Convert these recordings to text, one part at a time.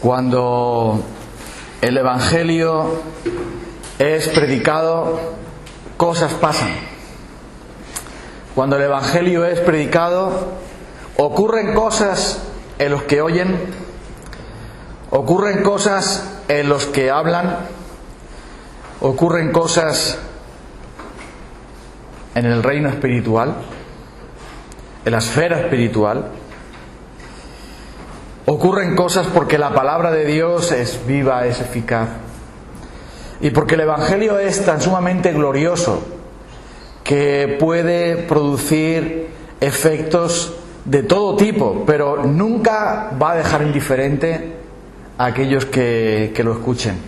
Cuando el Evangelio es predicado, cosas pasan. Cuando el Evangelio es predicado, ocurren cosas en los que oyen, ocurren cosas en los que hablan, ocurren cosas en el reino espiritual, en la esfera espiritual. Ocurren cosas porque la palabra de Dios es viva, es eficaz. Y porque el Evangelio es tan sumamente glorioso que puede producir efectos de todo tipo, pero nunca va a dejar indiferente a aquellos que lo escuchen.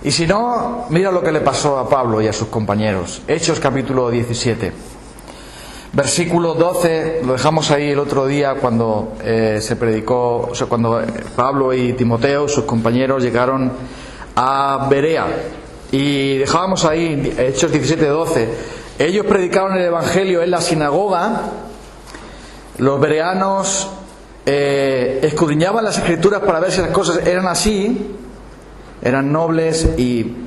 Y si no, mira lo que le pasó a Pablo y a sus compañeros. Hechos capítulo 17. Versículo 12, lo dejamos ahí el otro día cuando se predicó, o sea, cuando Pablo y Timoteo, sus compañeros, llegaron a Berea. Y dejábamos ahí Hechos 17, 12. Ellos predicaron el Evangelio en la sinagoga. Los bereanos escudriñaban las Escrituras para ver si las cosas eran así, eran nobles, y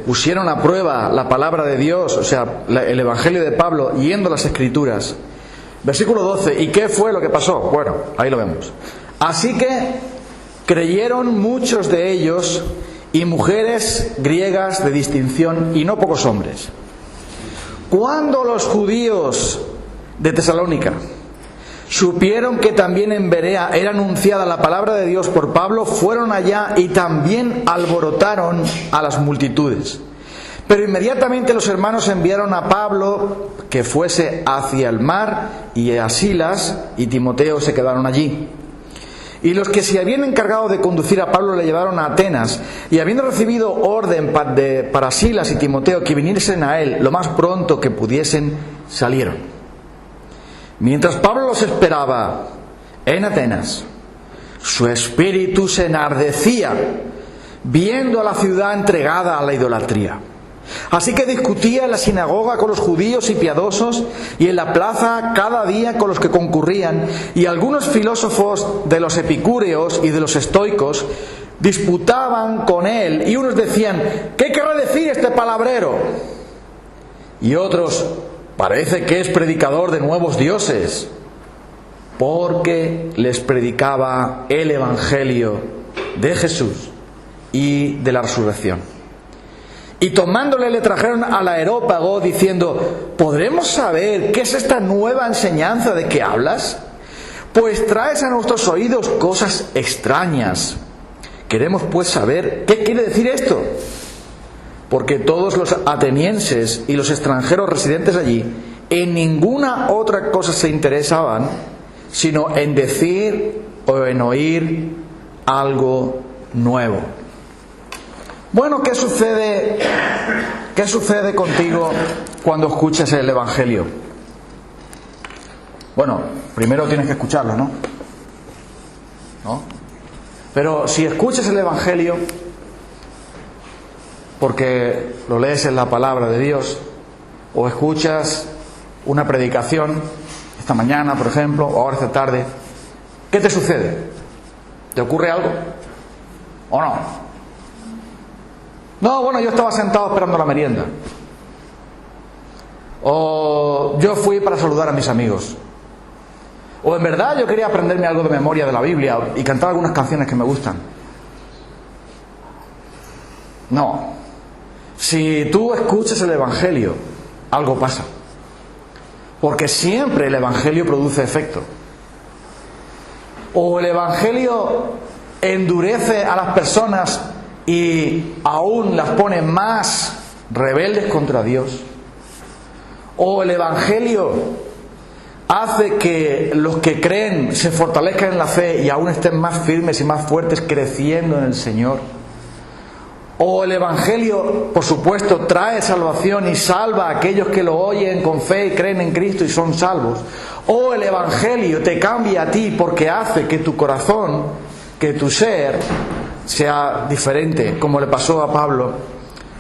pusieron a prueba la palabra de Dios, o sea, el Evangelio de Pablo, yendo a las Escrituras. Versículo 12. ¿Y qué fue lo que pasó? Bueno, ahí lo vemos. Así que creyeron muchos de ellos, y mujeres griegas de distinción, y no pocos hombres. Cuando los judíos de Tesalónica supieron que también en Berea era anunciada la palabra de Dios por Pablo, fueron allá y también alborotaron a las multitudes. Pero inmediatamente los hermanos enviaron a Pablo que fuese hacia el mar, y a Silas y Timoteo se quedaron allí. Y los que se habían encargado de conducir a Pablo le llevaron a Atenas, y habiendo recibido orden para Silas y Timoteo que viniesen a él lo más pronto que pudiesen, salieron. Mientras Pablo los esperaba en Atenas, su espíritu se enardecía viendo a la ciudad entregada a la idolatría. Así que discutía en la sinagoga con los judíos y piadosos, y en la plaza cada día con los que concurrían, y algunos filósofos de los epicúreos y de los estoicos disputaban con él, y unos decían: ¿qué querrá decir este palabrero? Y otros: parece que es predicador de nuevos dioses, porque les predicaba el Evangelio de Jesús y de la resurrección. Y tomándole le trajeron al Areópago diciendo: ¿podremos saber qué es esta nueva enseñanza de que hablas? Pues traes a nuestros oídos cosas extrañas. Queremos pues saber qué quiere decir esto. Porque todos los atenienses y los extranjeros residentes allí en ninguna otra cosa se interesaban, sino en decir o en oír algo nuevo. Bueno, ¿qué sucede contigo cuando escuchas el Evangelio? Bueno, primero tienes que escucharlo, ¿no? Pero si escuchas el Evangelio porque lo lees en la palabra de Dios, o escuchas una predicación esta mañana, por ejemplo, o ahora esta tarde, ¿qué te sucede? ¿Te ocurre algo? ¿O no? No, bueno, yo estaba sentado esperando la merienda. O yo fui para saludar a mis amigos. O en verdad yo quería aprenderme algo de memoria de la Biblia y cantar algunas canciones que me gustan. No. Si tú escuchas el Evangelio, algo pasa. Porque siempre el Evangelio produce efecto. O el Evangelio endurece a las personas y aún las pone más rebeldes contra Dios. O el Evangelio hace que los que creen se fortalezcan en la fe y aún estén más firmes y más fuertes creciendo en el Señor. O el Evangelio, por supuesto, trae salvación y salva a aquellos que lo oyen con fe y creen en Cristo y son salvos. O el Evangelio te cambia a ti porque hace que tu corazón, que tu ser sea diferente, como le pasó a Pablo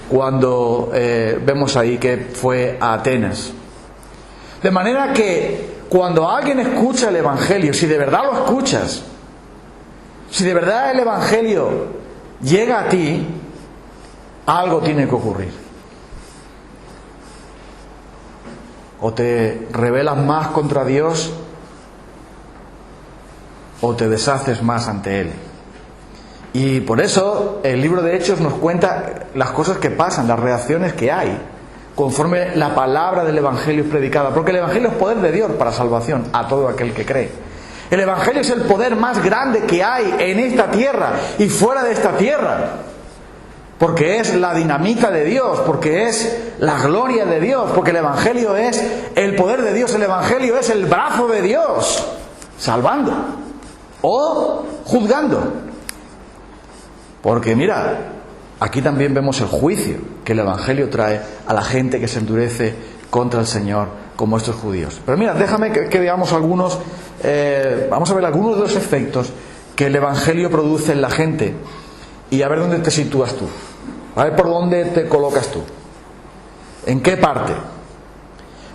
cuando vemos ahí que fue a Atenas. De manera que cuando alguien escucha el Evangelio, si de verdad lo escuchas, Si de verdad el Evangelio llega a ti, algo tiene que ocurrir. O te rebelas más contra Dios, o te deshaces más ante Él. Y por eso el libro de Hechos nos cuenta las cosas que pasan, las reacciones que hay, conforme la palabra del Evangelio es predicada. Porque el Evangelio es poder de Dios para salvación a todo aquel que cree. El Evangelio es el poder más grande que hay en esta tierra y fuera de esta tierra. Porque es la dinamita de Dios, porque es la gloria de Dios, porque el Evangelio es el poder de Dios, el Evangelio es el brazo de Dios, salvando o juzgando. Porque mira, aquí también vemos el juicio que el Evangelio trae a la gente que se endurece contra el Señor, como estos judíos. Pero mira, déjame que veamos algunos, vamos a ver algunos de los efectos que el Evangelio produce en la gente y a ver dónde te sitúas tú, a ver por dónde te colocas tú, en qué parte.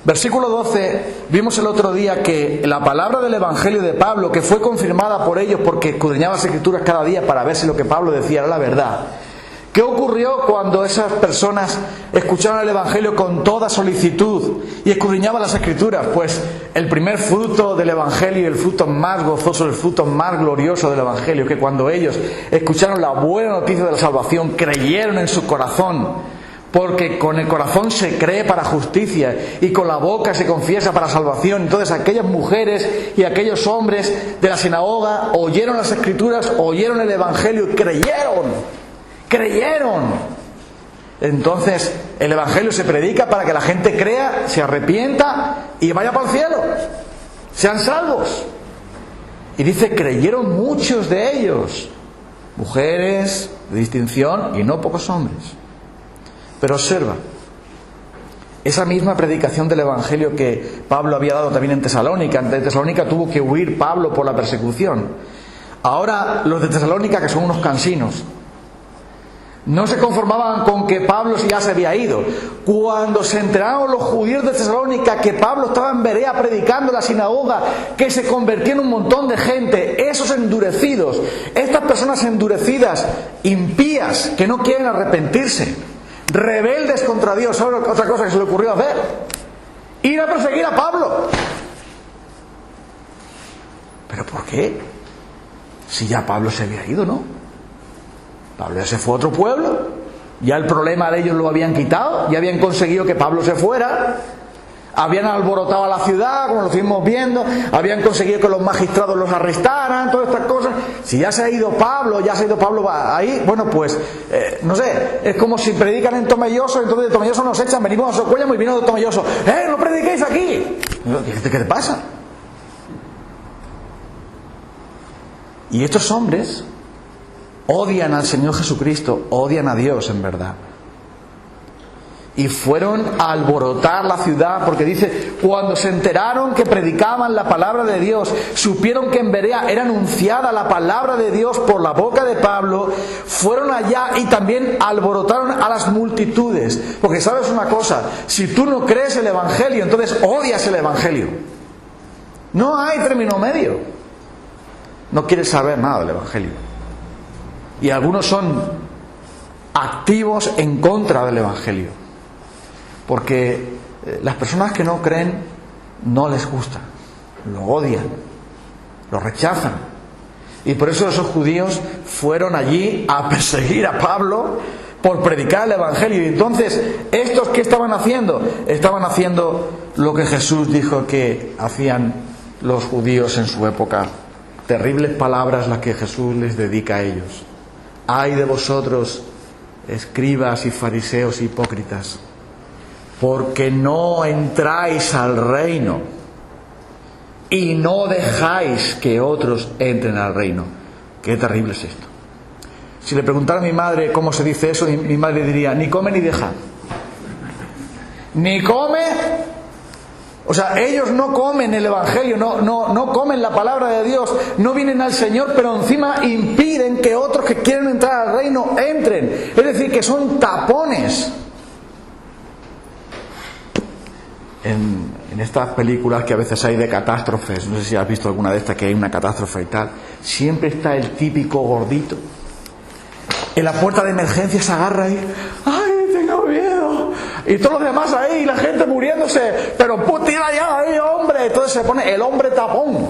Versículo 12, vimos el otro día que la palabra del Evangelio de Pablo, que fue confirmada por ellos porque escudriñaban las Escrituras cada día para ver si lo que Pablo decía era la verdad. ¿Qué ocurrió cuando esas personas escucharon el Evangelio con toda solicitud y escudriñaban las Escrituras? Pues el primer fruto del Evangelio, el fruto más gozoso, el fruto más glorioso del Evangelio, que cuando ellos escucharon la buena noticia de la salvación, creyeron en su corazón. Porque con el corazón se cree para justicia y con la boca se confiesa para salvación. Entonces aquellas mujeres y aquellos hombres de la sinagoga oyeron las Escrituras, oyeron el Evangelio y creyeron. Entonces el Evangelio se predica para que la gente crea, se arrepienta y vaya para el cielo, sean salvos. Y dice, creyeron muchos de ellos, mujeres de distinción y no pocos hombres. Pero observa, esa misma predicación del Evangelio que Pablo había dado también en Tesalónica. En Tesalónica tuvo que huir Pablo por la persecución. Ahora los de Tesalónica, que son unos cansinos, no se conformaban con que Pablo ya se había ido. Cuando se enteraron los judíos de Tesalónica que Pablo estaba en Berea predicando en la sinagoga, que se convertía en un montón de gente, esos endurecidos, estas personas endurecidas, impías, que no quieren arrepentirse, rebeldes contra Dios, ¿sabes otra cosa que se le ocurrió hacer? Ir a perseguir a Pablo. ¿Pero por qué? Si ya Pablo se había ido, ¿no? Pablo ya se fue a otro pueblo, ya el problema de ellos lo habían quitado, ya habían conseguido que Pablo se fuera, habían alborotado a la ciudad, como lo estuvimos viendo, habían conseguido que los magistrados los arrestaran, todas estas cosas. Si ya se ha ido Pablo ahí, bueno, pues, no sé, es como si predican en Tomelloso, entonces de Tomelloso nos echan, venimos a Socuéllamo y vino de Tomelloso, no prediquéis aquí. ¿Qué te pasa? Y estos hombres odian al Señor Jesucristo, odian a Dios en verdad. Y fueron a alborotar la ciudad, porque dice, cuando se enteraron que predicaban la palabra de Dios, supieron que en Berea era anunciada la palabra de Dios por la boca de Pablo, fueron allá y también alborotaron a las multitudes. Porque sabes una cosa, si tú no crees el Evangelio, entonces odias el Evangelio. No hay término medio. No quieres saber nada del Evangelio. Y algunos son activos en contra del Evangelio. Porque las personas que no creen no les gusta, lo odian, lo rechazan. Y por eso esos judíos fueron allí a perseguir a Pablo por predicar el Evangelio. Y entonces, ¿estos qué estaban haciendo? Estaban haciendo lo que Jesús dijo que hacían los judíos en su época. Terribles palabras las que Jesús les dedica a ellos. ¡Ay de vosotros, escribas y fariseos hipócritas! Porque no entráis al reino y no dejáis que otros entren al reino. Qué terrible es esto. Si le preguntara a mi madre cómo se dice eso, mi madre diría, ni come ni deja. Ni come, o sea, ellos no comen el Evangelio, no comen la palabra de Dios, no vienen al Señor, pero encima impiden que otros que quieren entrar al reino entren. Es decir, que son tapones. En En estas películas que a veces hay de catástrofes, no sé si has visto alguna de estas que hay una catástrofe y tal, siempre está el típico gordito en la puerta de emergencia, se agarra ahí, ¡ay, tengo miedo! Y todos los demás ahí, la gente muriéndose, pero tira ya ahí, hombre. Entonces se pone el hombre tapón,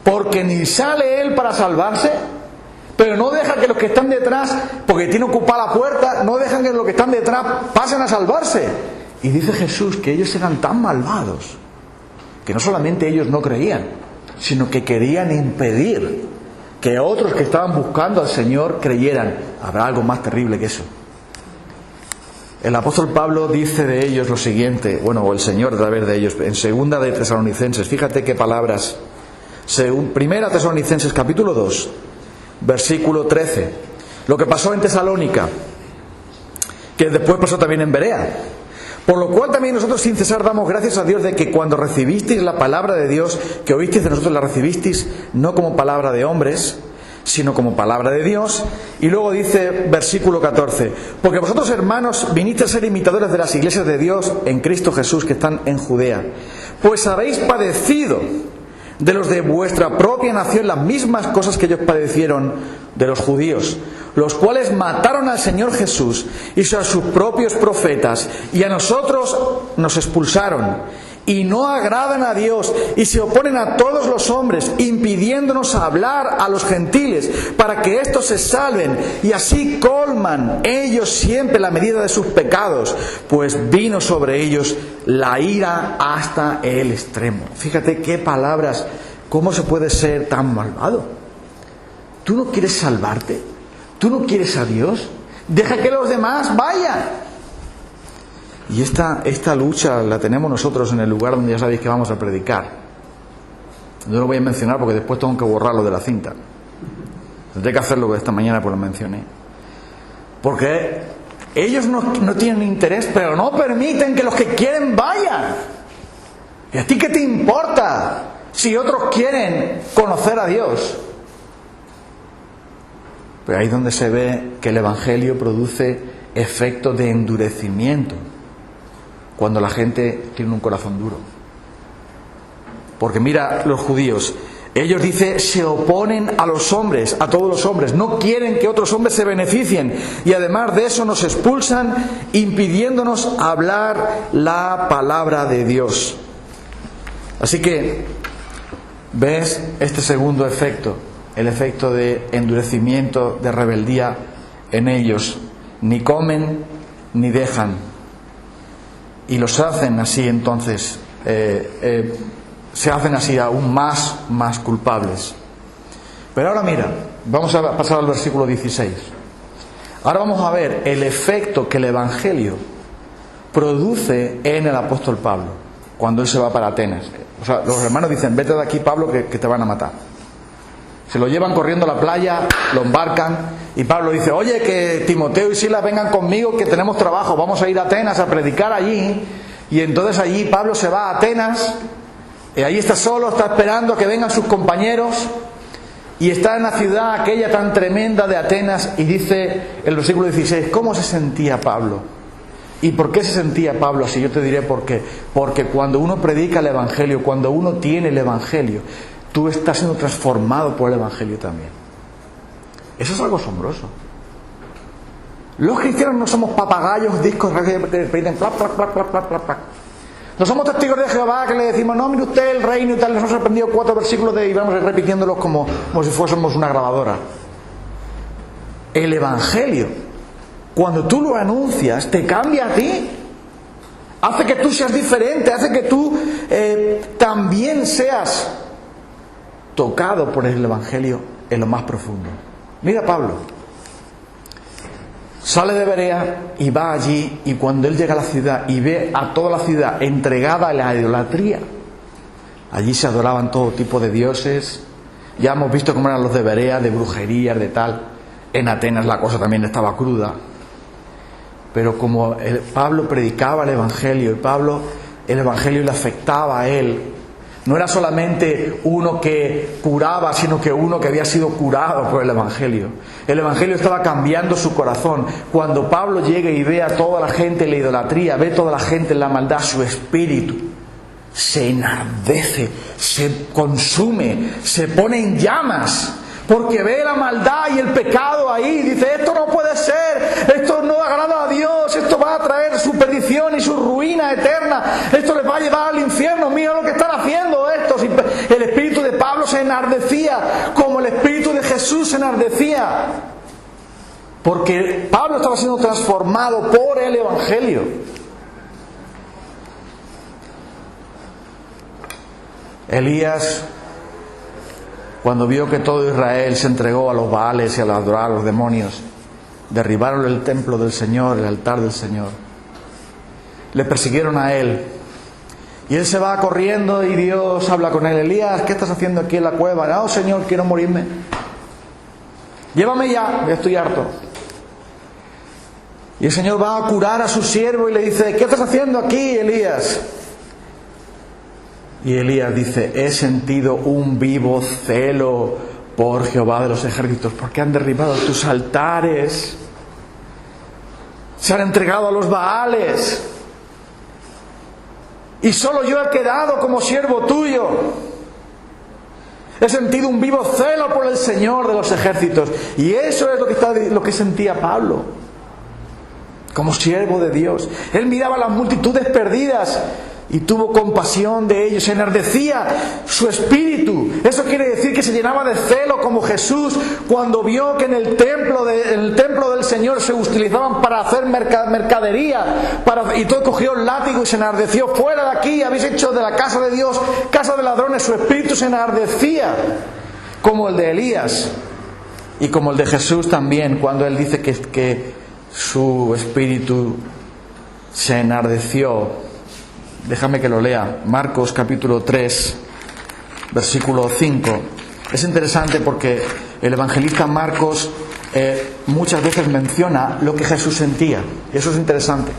porque ni sale él para salvarse, pero no deja que los que están detrás, porque tiene ocupada la puerta, no dejan que los que están detrás pasen a salvarse. Y dice Jesús que ellos eran tan malvados que no solamente ellos no creían, sino que querían impedir que otros que estaban buscando al Señor creyeran. Habrá algo más terrible que eso. El apóstol Pablo dice de ellos lo siguiente, o el Señor a través de ellos, en segunda de Tesalonicenses, fíjate qué palabras. Primera Tesalonicenses capítulo 2, versículo 13. Lo que pasó en Tesalónica, que después pasó también en Berea. Por lo cual también nosotros sin cesar damos gracias a Dios de que cuando recibisteis la palabra de Dios, que oísteis de nosotros, la recibisteis no como palabra de hombres, sino como palabra de Dios. Y luego dice versículo 14, porque vosotros, hermanos, vinisteis a ser imitadores de las iglesias de Dios en Cristo Jesús que están en Judea, pues habéis padecido de los de vuestra propia nación las mismas cosas que ellos padecieron de los judíos, los cuales mataron al Señor Jesús y a sus propios profetas, y a nosotros nos expulsaron, y no agradan a Dios, y se oponen a todos los hombres, impidiéndonos hablar a los gentiles, para que éstos se salven, y así colman ellos siempre la medida de sus pecados, pues vino sobre ellos la ira hasta el extremo. Fíjate qué palabras, cómo se puede ser tan malvado. ¿Tú no quieres salvarte? ¿Tú no quieres a Dios? Deja que los demás vayan. Y esta lucha la tenemos nosotros en el lugar donde ya sabéis que vamos a predicar. Yo lo voy a mencionar porque después tengo que borrarlo de la cinta. Tendré que hacerlo que esta mañana pues lo mencioné. Porque ellos no tienen interés, pero no permiten que los que quieren vayan. ¿Y a ti qué te importa si otros quieren conocer a Dios? Pero ahí es donde se ve que el Evangelio produce efectos de endurecimiento cuando la gente tiene un corazón duro. Porque mira los judíos, ellos dice se oponen a los hombres, a todos los hombres, no quieren que otros hombres se beneficien, y además de eso nos expulsan impidiéndonos hablar la palabra de Dios. Así que ves este segundo efecto, el efecto de endurecimiento, de rebeldía en ellos. Ni comen ni dejan, y los hacen así entonces, se hacen así aún más culpables. Pero ahora mira, vamos a pasar al versículo 16. Ahora vamos a ver el efecto que el Evangelio produce en el apóstol Pablo cuando él se va para Atenas. O sea, los hermanos dicen, vete de aquí, Pablo, que te van a matar. Se lo llevan corriendo a la playa, lo embarcan, y Pablo dice, oye, que Timoteo y Silas vengan conmigo, que tenemos trabajo, vamos a ir a Atenas a predicar allí. Y entonces allí Pablo se va a Atenas, y allí está solo, está esperando que vengan sus compañeros, y está en la ciudad aquella tan tremenda de Atenas, y dice el versículo 16, ¿cómo se sentía Pablo? ¿Y por qué se sentía Pablo así? Yo te diré por qué. Porque cuando uno predica el Evangelio, cuando uno tiene el Evangelio, tú estás siendo transformado por el Evangelio también. Eso es algo asombroso. Los cristianos no somos papagayos, discos que repiten plac, plac, plac, plac, plac, plac. No somos testigos de Jehová que le decimos, no, mire usted el reino y tal. Nos hemos aprendido 4 versículos y vamos repitiéndolos como si fuésemos una grabadora. El Evangelio, cuando tú lo anuncias, te cambia a ti. Hace que tú seas diferente, hace que tú también seas tocado por el Evangelio en lo más profundo. Mira Pablo, sale de Berea y va allí, y cuando él llega a la ciudad y ve a toda la ciudad entregada a la idolatría, allí se adoraban todo tipo de dioses. Ya hemos visto cómo eran los de Berea, de brujerías, de tal. En Atenas la cosa también estaba cruda. Pero como Pablo predicaba el Evangelio, el Evangelio le afectaba a él. No era solamente uno que curaba, sino que uno que había sido curado por el Evangelio. El Evangelio estaba cambiando su corazón. Cuando Pablo llega y ve a toda la gente en la idolatría, ve a toda la gente en la maldad, su espíritu se enardece, se consume, se pone en llamas, porque ve la maldad y el pecado ahí. Dice, esto no puede ser, esto no agrada a Dios, esto va a traer su perdición y su ruina eterna, esto les va a llevar al infierno, mira lo que están haciendo estos. Y el espíritu de Pablo se enardecía, como el espíritu de Jesús se enardecía, porque Pablo estaba siendo transformado por el Evangelio. Elías, cuando vio que todo Israel se entregó a los Baales y a adorar a los demonios, derribaron el templo del Señor, el altar del Señor. Le persiguieron a él. Y él se va corriendo y Dios habla con él. Elías, ¿qué estás haciendo aquí en la cueva? No, Señor, quiero morirme. Llévame ya estoy harto. Y el Señor va a curar a su siervo y le dice, ¿qué estás haciendo aquí, Elías? Y Elías dice, he sentido un vivo celo por Jehová de los ejércitos, porque han derribado tus altares, se han entregado a los Baales, y solo yo he quedado como siervo tuyo. He sentido un vivo celo por el Señor de los ejércitos. Y eso es lo que sentía Pablo, como siervo de Dios. Él miraba las multitudes perdidas y tuvo compasión de ellos, se enardecía su espíritu. Eso quiere decir que se llenaba de celo como Jesús cuando vio que en el templo del Señor se utilizaban para hacer mercadería, y todo cogió el látigo y se enardeció. Fuera de aquí, habéis hecho de la casa de Dios casa de ladrones. Su espíritu se enardecía como el de Elías y como el de Jesús también, cuando él dice que su espíritu se enardeció. Déjame que lo lea. Marcos capítulo 3, versículo 5. Es interesante porque el evangelista Marcos muchas veces menciona lo que Jesús sentía. Y eso es interesante.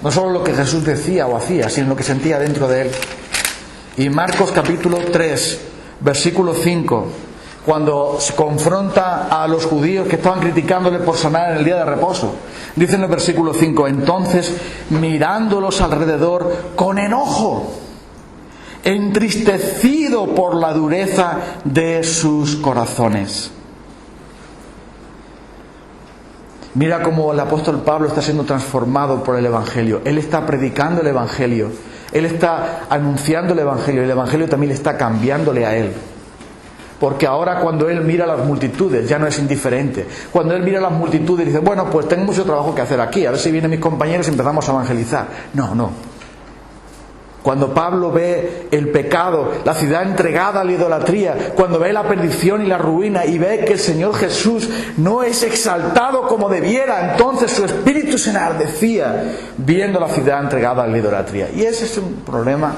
No solo lo que Jesús decía o hacía, sino lo que sentía dentro de él. Y Marcos capítulo 3, versículo 5, cuando se confronta a los judíos que estaban criticándole por sanar en el día de reposo, dice en el versículo 5, entonces mirándolos alrededor con enojo, entristecido por la dureza de sus corazones. Mira cómo el apóstol Pablo está siendo transformado por el Evangelio. Él está predicando el Evangelio, él está anunciando el Evangelio, y el Evangelio también le está cambiándole a él. Porque ahora cuando él mira las multitudes ya no es indiferente. Cuando él mira las multitudes dice, bueno, pues tengo mucho trabajo que hacer aquí, a ver si vienen mis compañeros y empezamos a evangelizar. No. Cuando Pablo ve el pecado, la ciudad entregada a la idolatría, cuando ve la perdición y la ruina y ve que el Señor Jesús no es exaltado como debiera, entonces su espíritu se enardecía viendo la ciudad entregada a la idolatría. Y ese es un problema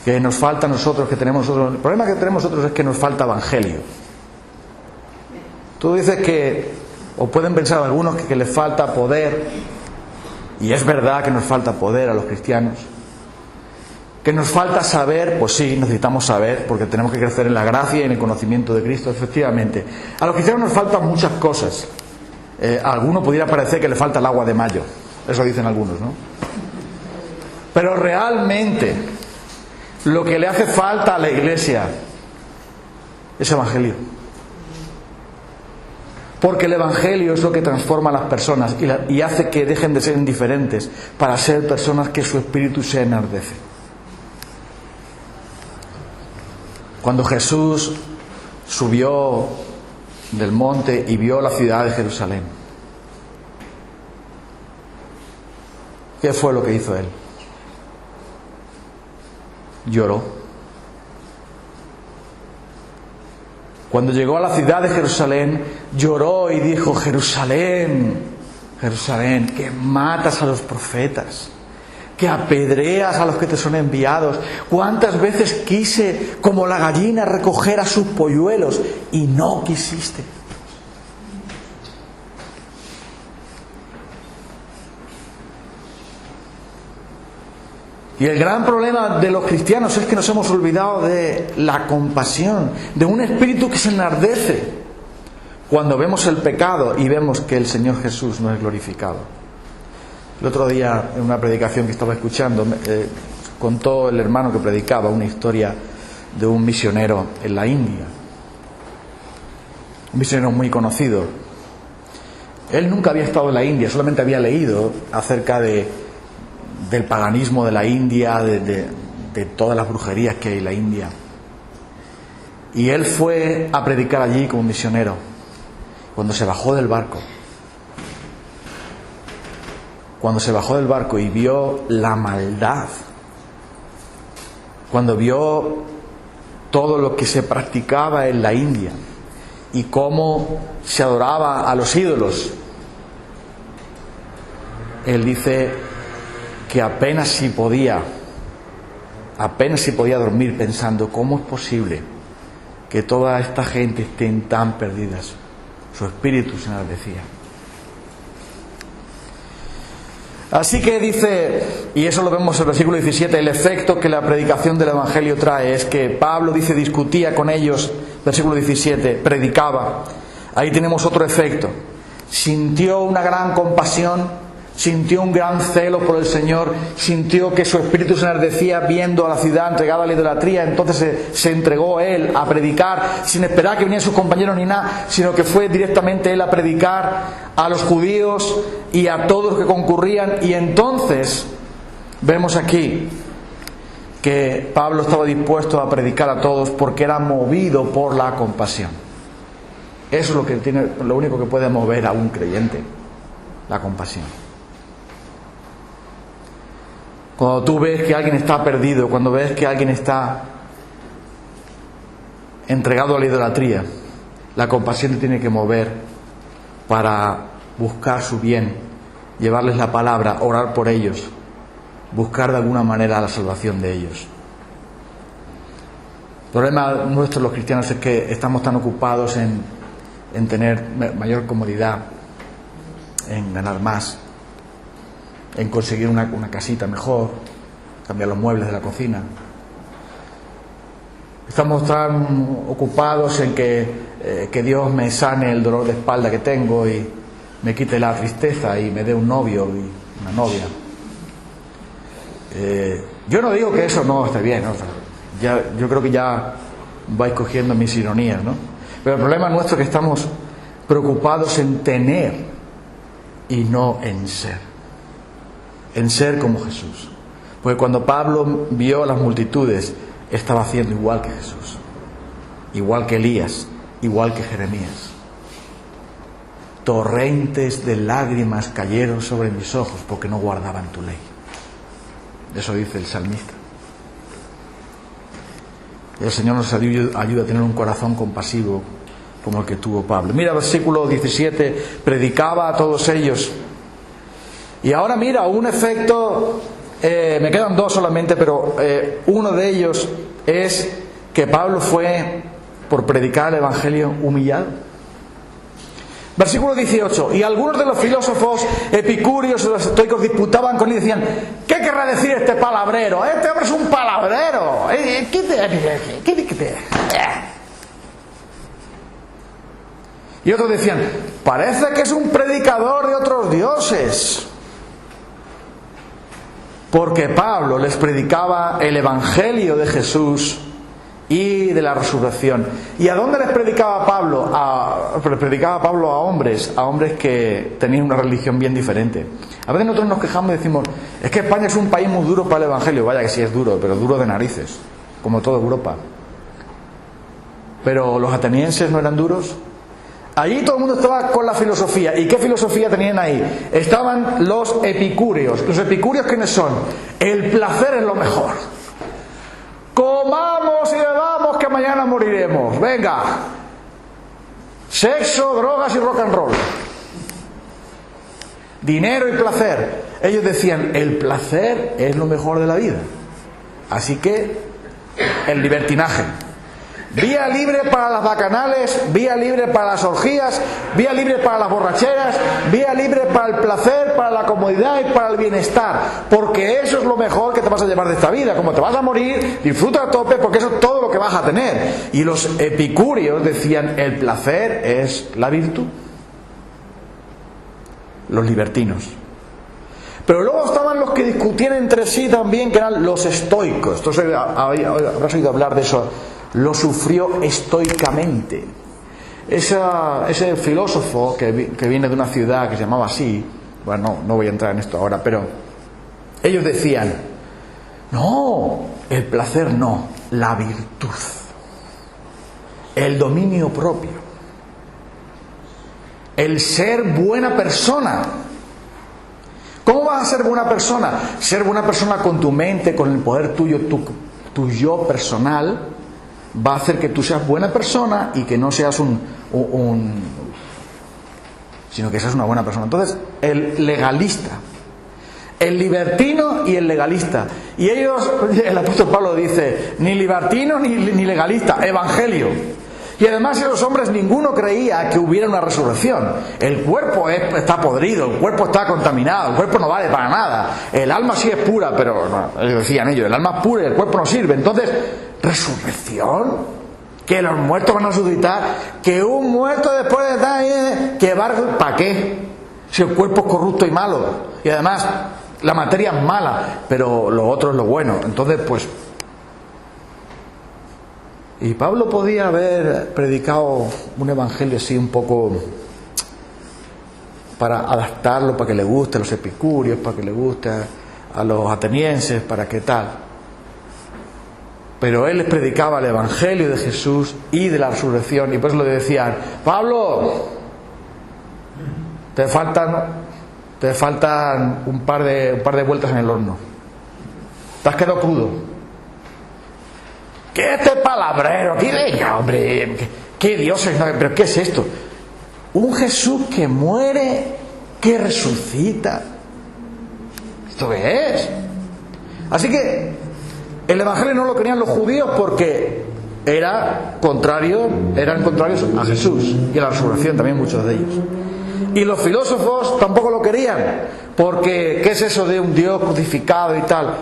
que nos falta a nosotros, que tenemos nosotros. El problema que tenemos nosotros es que nos falta evangelio. Tú dices que, o pueden pensar algunos que les falta poder, y es verdad que nos falta poder a los cristianos. Que nos falta saber, pues sí, necesitamos saber, porque tenemos que crecer en la gracia y en el conocimiento de Cristo, efectivamente. A los cristianos nos faltan muchas cosas. A alguno pudiera parecer que le falta el agua de mayo, eso dicen algunos, ¿no? Pero realmente lo que le hace falta a la iglesia es evangelio. Porque el evangelio es lo que transforma a las personas y hace que dejen de ser indiferentes para ser personas que su espíritu se enardece. Cuando Jesús subió del monte y vio la ciudad de Jerusalén, ¿qué fue lo que hizo él? Lloró. Cuando llegó a la ciudad de Jerusalén, lloró y dijo, Jerusalén, Jerusalén, que matas a los profetas, que apedreas a los que te son enviados. ¿Cuántas veces quise, como la gallina, recoger a sus polluelos y no quisiste? Y el gran problema de los cristianos es que nos hemos olvidado de la compasión, de un espíritu que se enardece cuando vemos el pecado y vemos que el Señor Jesús no es glorificado. El otro día, en una predicación que estaba escuchando, contó el hermano que predicaba una historia de un misionero en la India, un misionero muy conocido. Él nunca había estado en la India, solamente había leído acerca del paganismo de la India, de todas las brujerías que hay en la India. Y él fue a predicar allí como misionero. Cuando se bajó del barco y vio la maldad, cuando vio todo lo que se practicaba en la India y cómo se adoraba a los ídolos, él dice que apenas si podía dormir pensando cómo es posible que toda esta gente estén tan perdidas. Su espíritu se enardecía. Así que dice, y eso lo vemos en el versículo 17, el efecto que la predicación del Evangelio trae es que Pablo dice discutía con ellos, versículo 17, predicaba. Ahí tenemos otro efecto. Sintió una gran compasión, sintió un gran celo por el Señor, sintió que su espíritu se enardecía viendo a la ciudad entregada a la idolatría. Entonces se entregó él a predicar sin esperar que vinieran sus compañeros ni nada, sino que fue directamente él a predicar a los judíos y a todos los que concurrían. Y entonces vemos aquí que Pablo estaba dispuesto a predicar a todos porque era movido por la compasión. Eso es lo único que puede mover a un creyente, la compasión. Cuando tú ves que alguien está perdido, cuando ves que alguien está entregado a la idolatría, la compasión te tiene que mover para buscar su bien, llevarles la palabra, orar por ellos, buscar de alguna manera la salvación de ellos. El problema nuestro los cristianos es que estamos tan ocupados en tener mayor comodidad, en ganar más, en conseguir una casita mejor, cambiar los muebles de la cocina. Estamos tan ocupados en que Dios me sane el dolor de espalda que tengo y me quite la tristeza y me dé un novio y una novia. Yo no digo que eso no esté bien, ¿no? Yo creo que ya vais cogiendo mis ironías, ¿no? Pero el problema nuestro es que estamos preocupados en tener y no en ser como Jesús. Porque cuando Pablo vio a las multitudes, estaba haciendo igual que Jesús, igual que Elías, igual que Jeremías. Torrentes de lágrimas cayeron sobre mis ojos porque no guardaban tu ley. Eso dice el salmista. Y el Señor nos ayuda a tener un corazón compasivo como el que tuvo Pablo. Mira, versículo 17, predicaba a todos ellos. Y ahora mira, un efecto, me quedan dos solamente, pero uno de ellos es que Pablo fue, por predicar el Evangelio, humillado. Versículo 18, y algunos de los filósofos epicúreos y los estoicos disputaban con él y decían, ¿qué querrá decir este palabrero? Este hombre es un palabrero. Y otros decían, parece que es un predicador de otros dioses. Porque Pablo les predicaba el Evangelio de Jesús y de la resurrección. ¿Y a dónde les predicaba Pablo? Les predicaba Pablo a hombres que tenían una religión bien diferente. A veces nosotros nos quejamos y decimos, es que España es un país muy duro para el Evangelio. Vaya que sí es duro, pero duro de narices, como toda Europa. Pero los atenienses no eran duros. Allí todo el mundo estaba con la filosofía. ¿Y qué filosofía tenían ahí? Estaban los epicúreos. ¿Los epicúreos quiénes son? El placer es lo mejor. Comamos y bebamos que mañana moriremos. Venga. Sexo, drogas y rock and roll. Dinero y placer. Ellos decían, el placer es lo mejor de la vida. Así que el libertinaje. Vía libre para las bacanales, vía libre para las orgías, vía libre para las borracheras, vía libre para el placer, para la comodidad y para el bienestar, porque eso es lo mejor que te vas a llevar de esta vida. Como te vas a morir, disfruta a tope porque eso es todo lo que vas a tener. Y los epicúreos decían, el placer es la virtud. Los libertinos. Pero luego estaban los que discutían entre sí también, que eran los estoicos. Entonces habrás oído hablar de eso. Lo sufrió estoicamente. Ese filósofo que viene de una ciudad que se llamaba así, bueno, no voy a entrar en esto ahora, pero ellos decían, no, el placer no, la virtud, el dominio propio, el ser buena persona. ¿Cómo vas a ser buena persona? Ser buena persona con tu mente, con el poder tuyo, tu yo personal, va a hacer que tú seas buena persona y que no seas sino que seas una buena persona. Entonces, el legalista, el libertino y el legalista. Y ellos, el apóstol Pablo dice, ni libertino ni legalista, evangelio. Y además esos hombres ninguno creía que hubiera una resurrección. El cuerpo está podrido, el cuerpo está contaminado, el cuerpo no vale para nada. El alma sí es pura, pero no, decían ellos, el alma es pura y el cuerpo no sirve. Entonces, ¿resurrección? ¿Que los muertos van a resucitar? ¿Que un muerto después de estar ahí, que va para qué? Si el cuerpo es corrupto y malo. Y además, la materia es mala, pero lo otro es lo bueno. Entonces, pues... Y Pablo podía haber predicado un evangelio así un poco para adaptarlo, para que le guste a los epicúreos, para que le guste a los atenienses, para que tal. Pero él les predicaba el evangelio de Jesús y de la resurrección, y por eso le decían, Pablo, te faltan un par de vueltas en el horno. Te has quedado crudo. ¿Qué este palabrero? ¿Qué venga, hombre? ¿Qué dioses? ¿Pero qué es esto? Un Jesús que muere, que resucita. ¿Esto qué es? Así que el evangelio no lo querían los judíos porque eran contrarios a Jesús y a la resurrección también, muchos de ellos. Y los filósofos tampoco lo querían porque ¿qué es eso de un Dios crucificado y tal?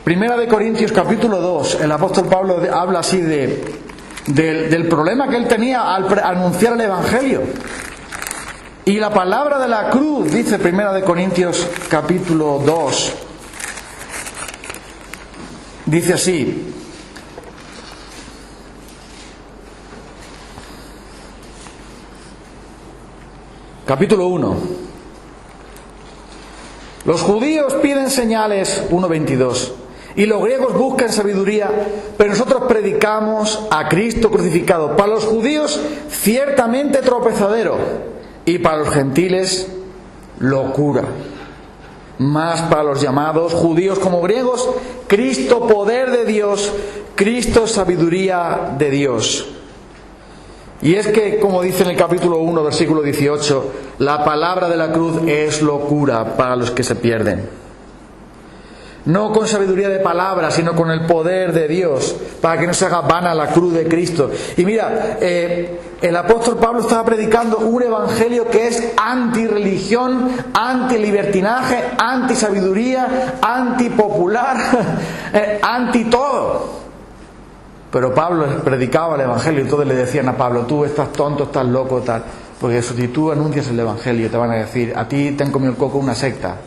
Primera de Corintios capítulo 2, el apóstol Pablo habla así del problema que él tenía al anunciar el evangelio. Y la palabra de la cruz, dice Primera de Corintios capítulo 2, dice así: capítulo 1. Los judíos piden señales, 1:22. Y los griegos buscan sabiduría, pero nosotros predicamos a Cristo crucificado. Para los judíos, ciertamente tropezadero, y para los gentiles, locura. Mas para los llamados, judíos como griegos, Cristo poder de Dios, Cristo sabiduría de Dios. Y es que, como dice en el capítulo 1, versículo 18, la palabra de la cruz es locura para los que se pierden. No con sabiduría de palabras, sino con el poder de Dios, para que no se haga vana la cruz de Cristo. Y mira, el apóstol Pablo estaba predicando un evangelio que es antirreligión, antilibertinaje, antisabiduría, antipopular, anti todo. Pero Pablo predicaba el evangelio y todos le decían a Pablo, tú estás tonto, estás loco, tal. Porque si tú anuncias el evangelio te van a decir, a ti te han comido el coco una secta.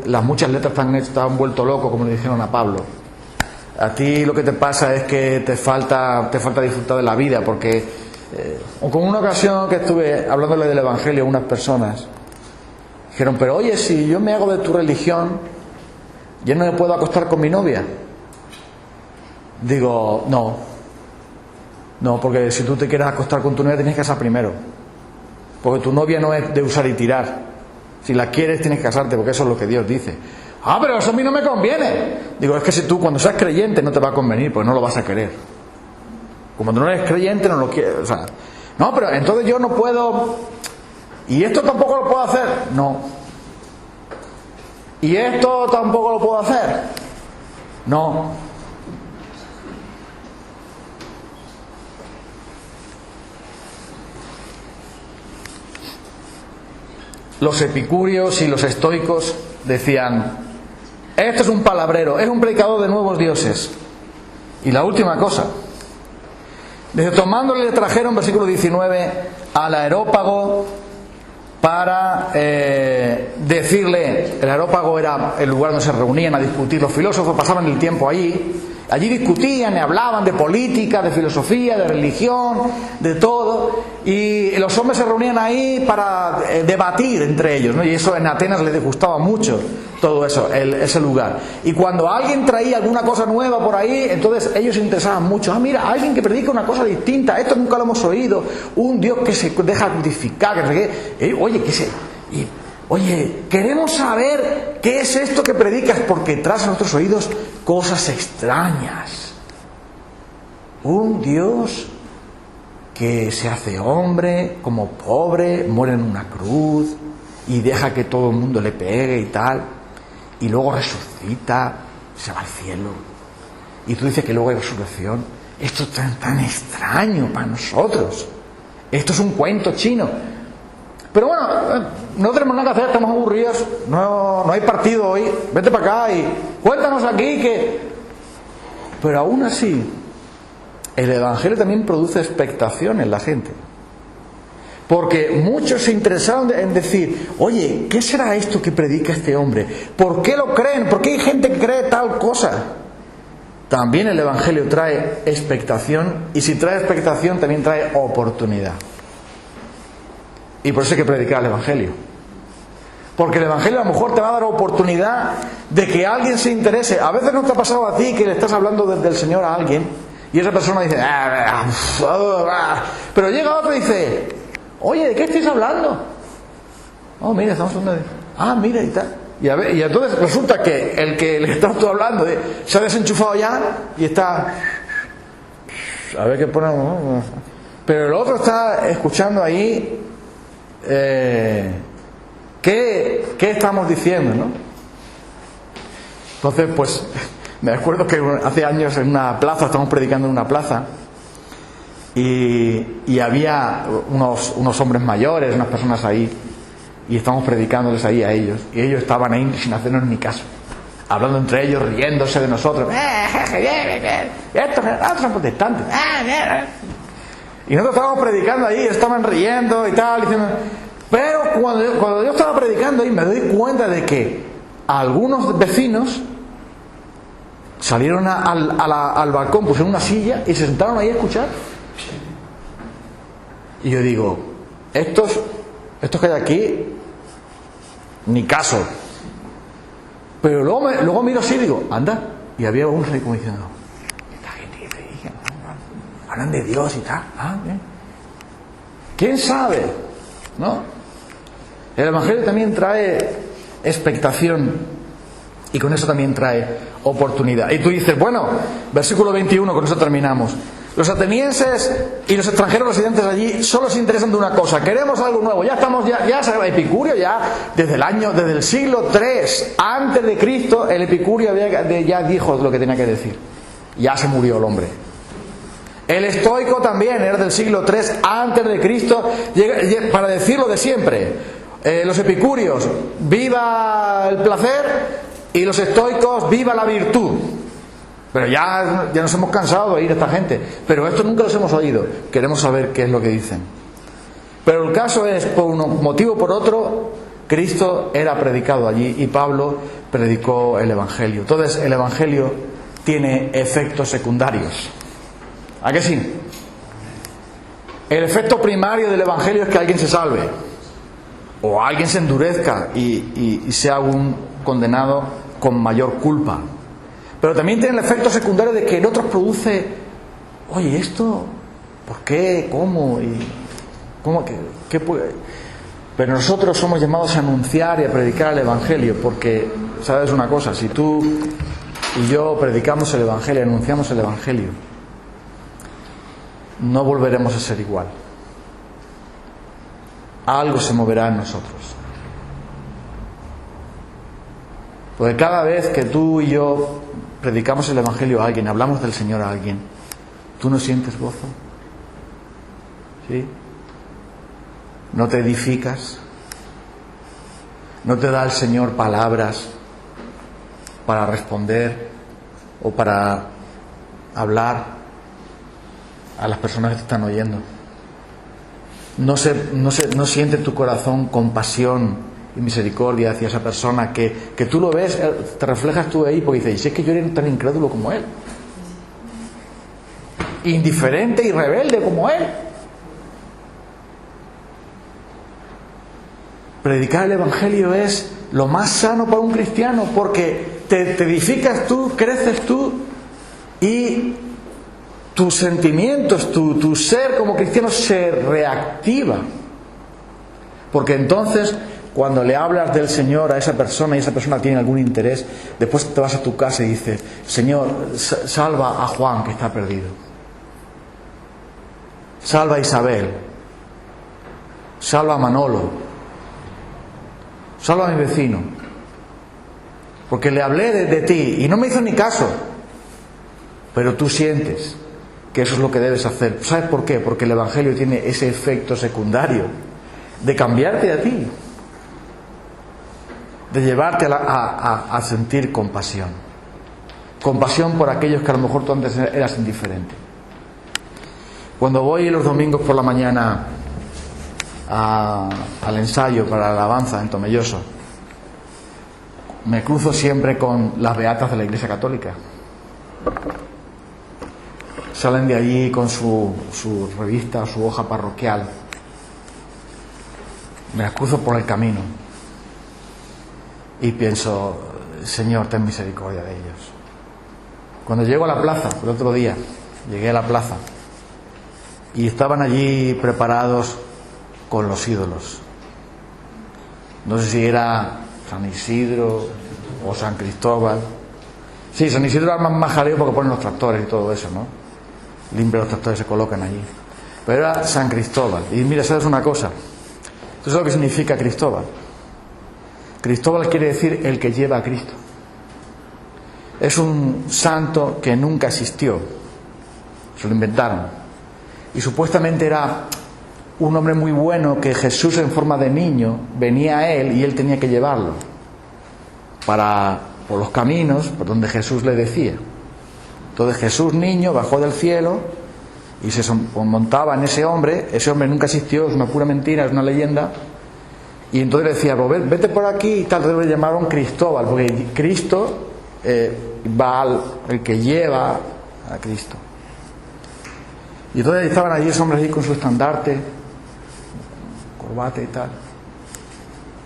Las muchas letras te han vuelto loco, como le dijeron a Pablo. A ti lo que te pasa es que te falta disfrutar de la vida, porque con una ocasión que estuve hablándole del evangelio a unas personas, dijeron, pero oye, si yo me hago de tu religión, ¿yo no me puedo acostar con mi novia? Digo, no, porque si tú te quieres acostar con tu novia tienes que casar primero, porque tu novia no es de usar y tirar. Si la quieres tienes que casarte, porque eso es lo que Dios dice. Ah, pero eso a mí no me conviene. Digo, es que si tú cuando seas creyente no te va a convenir, pues no lo vas a querer. Como tú no eres creyente no lo quieres, o sea, no, pero entonces yo no puedo. ¿Y esto tampoco lo puedo hacer? No. ¿Y esto tampoco lo puedo hacer? No. Los epicúreos y los estoicos decían, esto es un palabrero, es un predicador de nuevos dioses. Y la última cosa, desde tomándole le trajeron, versículo 19, al Areópago, para decirle, el Areópago era el lugar donde se reunían a discutir los filósofos, pasaban el tiempo allí discutían y hablaban de política, de filosofía, de religión, de todo, y los hombres se reunían ahí para debatir entre ellos, ¿no? Y eso en Atenas les gustaba mucho, todo eso, ese lugar. Y cuando alguien traía alguna cosa nueva por ahí, entonces ellos se interesaban mucho. Mira, alguien que predica una cosa distinta, esto nunca lo hemos oído, un Dios que se deja crucificar, que no sé qué. Oye, queremos saber qué es esto que predicas, porque traes a nuestros oídos cosas extrañas. Un Dios que se hace hombre, como pobre, muere en una cruz y deja que todo el mundo le pegue y tal, y luego resucita, se va al cielo. Y tú dices que luego hay resurrección. Esto es tan extraño para nosotros. Esto es un cuento chino. Pero bueno, no tenemos nada que hacer, estamos aburridos, no hay partido hoy, vete para acá y cuéntanos aquí que... Pero aún así, el Evangelio también produce expectación en la gente. Porque muchos se interesaron en decir, oye, ¿qué será esto que predica este hombre? ¿Por qué lo creen? ¿Por qué hay gente que cree tal cosa? También el Evangelio trae expectación, y si trae expectación también trae oportunidad. Y por eso hay que predicar el Evangelio. Porque el Evangelio a lo mejor te va a dar oportunidad de que alguien se interese. A veces no te ha pasado a ti que le estás hablando del Señor a alguien y esa persona dice... Pero llega otro y dice... Oye, ¿de qué estáis hablando? Oh, mira, estamos hablando de... mira y tal. Y entonces resulta que el que le estás tú hablando se ha desenchufado ya y está... A ver qué ponemos... Pero el otro está escuchando ahí... ¿qué estamos diciendo, no? Entonces, pues, me acuerdo que hace años en una plaza, estábamos predicando en una plaza, y había unos hombres mayores, unas personas ahí, y estábamos predicándoles ahí a ellos, y ellos estaban ahí sin hacernos ni caso, hablando entre ellos, riéndose de nosotros. Estos son protestantes. Y nosotros estábamos predicando ahí, estaban riendo y tal, diciendo... Pero cuando yo estaba predicando ahí, me doy cuenta de que algunos vecinos salieron al balcón, pusieron una silla y se sentaron ahí a escuchar. Y yo digo, estos que hay aquí, ni caso. Pero luego miro así y digo, anda. Y había unos ahí como diciendo, esta gente que predica, hablan de Dios y tal. ¿Quién sabe? ¿No? El Evangelio también trae expectación y con eso también trae oportunidad. Y tú dices, bueno, versículo 21, con eso terminamos. Los atenienses y los extranjeros residentes allí solo se interesan de una cosa: queremos algo nuevo. Ya estamos, ya Epicurio, ya desde el siglo III antes de Cristo, el Epicurio ya dijo lo que tenía que decir. Ya se murió el hombre. El estoico también era del siglo III antes de Cristo, para decirlo de siempre. Los epicúreos, viva el placer, y los estoicos, viva la virtud. Pero ya nos hemos cansado de oír a esta gente, pero esto nunca los hemos oído. Queremos saber qué es lo que dicen. Pero el caso es, por un motivo o por otro, Cristo era predicado allí y Pablo predicó el Evangelio. Entonces el Evangelio tiene efectos secundarios. ¿A qué sí? El efecto primario del Evangelio es que alguien se salve, o alguien se endurezca y sea un condenado con mayor culpa. Pero también tiene el efecto secundario de que en otros produce, oye, esto, ¿por qué? ¿Cómo? ¿Y cómo? ¿Qué puede? Pero nosotros somos llamados a anunciar y a predicar el Evangelio, porque, ¿sabes una cosa? Si tú y yo predicamos el Evangelio, anunciamos el Evangelio, no volveremos a ser igual. Algo se moverá en nosotros. Porque cada vez que tú y yo predicamos el Evangelio a alguien, hablamos del Señor a alguien, ¿tú no sientes gozo? ¿Sí? ¿No te edificas? ¿No te da el Señor palabras para responder o para hablar a las personas que te están oyendo? no siente tu corazón compasión y misericordia hacia esa persona que tú lo ves, te reflejas tú ahí porque dices, si es que yo era tan incrédulo como él, indiferente y rebelde como él. Predicar el Evangelio es lo más sano para un cristiano, porque te edificas tú, creces tú, y tus sentimientos, tu ser como cristiano se reactiva. Porque entonces, cuando le hablas del Señor a esa persona y esa persona tiene algún interés, después te vas a tu casa y dices, Señor, salva a Juan que está perdido. Salva a Isabel. Salva a Manolo. Salva a mi vecino. Porque le hablé de ti y no me hizo ni caso. Pero tú sientes que eso es lo que debes hacer. ¿Sabes por qué? Porque el Evangelio tiene ese efecto secundario de cambiarte a ti, de llevarte a sentir compasión. Compasión por aquellos que a lo mejor tú antes eras indiferente. Cuando voy los domingos por la mañana al ensayo para la alabanza en Tomelloso, me cruzo siempre con las beatas de la Iglesia Católica. Salen de allí con su revista, su hoja parroquial. Me las cruzo por el camino y pienso, Señor, ten misericordia de ellos. Cuando llego a la plaza, el otro día llegué a la plaza y estaban allí preparados con los ídolos. No sé si era San Isidro o San Cristóbal. Sí, San Isidro era más jaleo porque ponen los tractores y todo eso, ¿no? Limpian los tractores, se colocan allí. Pero era San Cristóbal. Y mira, ¿sabes una cosa? ¿Tú sabes lo que significa Cristóbal? Cristóbal quiere decir el que lleva a Cristo. Es un santo que nunca existió. Se lo inventaron. Y supuestamente era un hombre muy bueno que Jesús en forma de niño venía a él y él tenía que llevarlo por los caminos por donde Jesús le decía. Entonces Jesús niño bajó del cielo y se montaba en ese hombre nunca existió, es una pura mentira, es una leyenda, y entonces le decía, pues vete por aquí y tal. Entonces le llamaron Cristóbal, porque Cristo va el que lleva a Cristo. Y entonces estaban allí esos hombres allí con su estandarte, corbata y tal.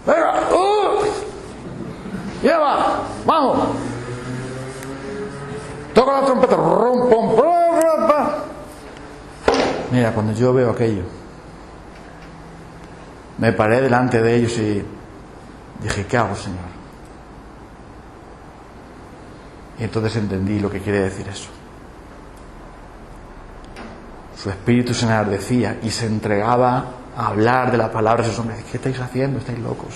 ¡Venga! ¡Lleva! ¡Vamos! Toca la trompeta. ¡Rum, pum, pum, pum, pum! Mira, cuando yo veo aquello, me paré delante de ellos y dije, ¿qué hago, Señor? Y entonces entendí lo que quiere decir eso. Su espíritu se enardecía y se entregaba a hablar de la palabra de esos hombres. ¿Qué estáis haciendo? Estáis locos.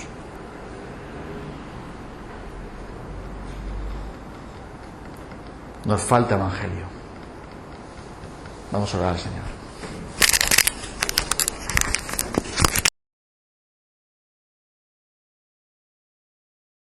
Nos falta evangelio. Vamos a orar al Señor.